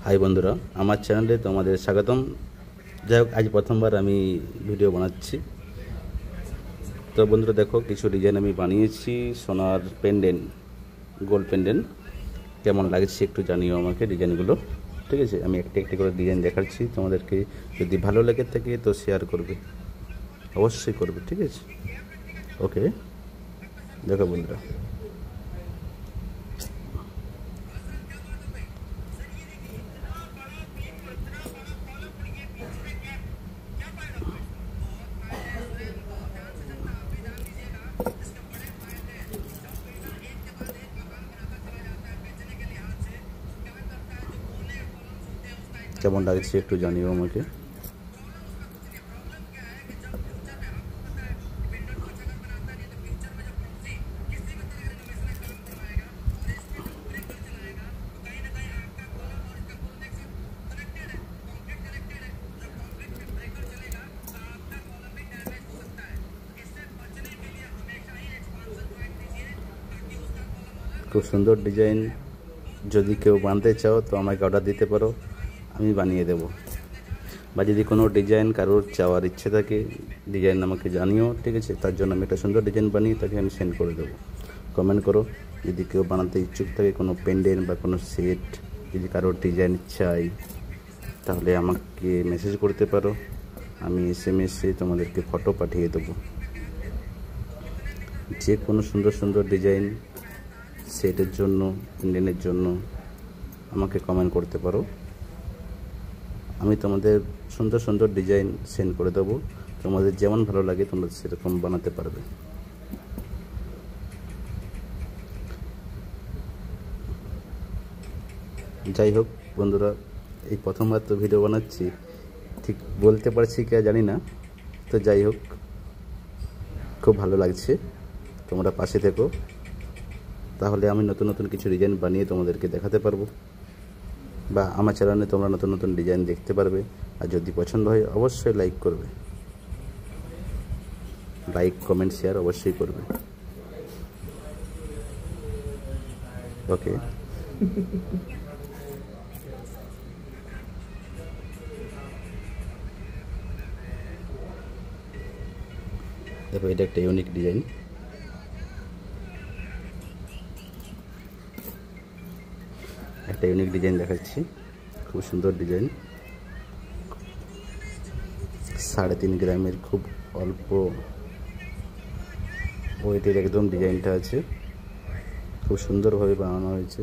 High বন্ধুরা, আমার চ্যানেলে তোমাদের স্বাগতম। যাই হোক, আজ প্রথমবার আমি ভিডিও বানাচ্ছি। তো বন্ধুরা দেখো, কিছু ডিজাইন আমি বানিয়েছি, সোনার পেন্ডেন্ট, গোল্ড পেন্ডেন্ট। কেমন লাগছে একটু জানিও আমাকে ডিজাইনগুলো, ঠিক আছে? আমি একটি একটি করে ডিজাইন দেখাচ্ছি তোমাদেরকে। যদি ভালো লেগে থাকে তো শেয়ার করবে, অবশ্যই করবে, ঠিক আছে? ওকে, দেখো বন্ধুরা, কেমন লাগছে একটু জানিও আমাকে। খুব সুন্দর ডিজাইন। যদি কেউ বানাতে চাও তো আমাকে অর্ডার দিতে পারো, আমি বানিয়ে দেব। বা যদি কোনো ডিজাইন কারোর চাওয়ার ইচ্ছে থাকে, ডিজাইন আমাকে জানিও, ঠিক আছে? তার জন্য আমি একটা সুন্দর ডিজাইন বানিয়ে তাকে আমি সেন্ড করে দেবো। কমেন্ট করো যদি কেউ বানাতে ইচ্ছুক থাকে, কোনো পেন্ডেন্ট বা কোনো সেট যদি কারোর ডিজাইন চাই, তাহলে আমাকে মেসেজ করতে পারো। আমি SMS-এ তোমাদেরকে ফটো পাঠিয়ে দেবো। যে কোনো সুন্দর সুন্দর ডিজাইন সেটের জন্য, পেন্ডেন্টের জন্য আমাকে কমেন্ট করতে পারো। আমি তোমাদের সুন্দর সুন্দর ডিজাইন সেন্ড করে দেবো। তোমাদের যেমন ভালো লাগে তোমরা সেরকম বানাতে পারবে। যাই হোক বন্ধুরা, এই প্রথমবার তো ভিডিও বানাচ্ছি, ঠিক বলতে পারছি কি জানি না। তো যাই হোক, খুব ভালো লাগছে। তোমরা পাশে থেকো, তাহলে আমি নতুন নতুন কিছু ডিজাইন বানিয়ে তোমাদেরকে দেখাতে পারবো। বা আমার চ্যানেলে তোমরা নতুন নতুন ডিজাইন দেখতে পারবে। আর যদি পছন্দ হয় অবশ্যই লাইক করবে, লাইক কমেন্ট শেয়ার অবশ্যই করবে। ওকে, দেখো এটা একটা ইউনিক ডিজাইন। একটা ইউনিক ডিজাইন দেখাচ্ছি, খুব সুন্দর ডিজাইন। 3.5 গ্রামের খুব অল্প ওয়েটের একদম ডিজাইনটা আছে। খুব সুন্দরভাবে বানানো হয়েছে।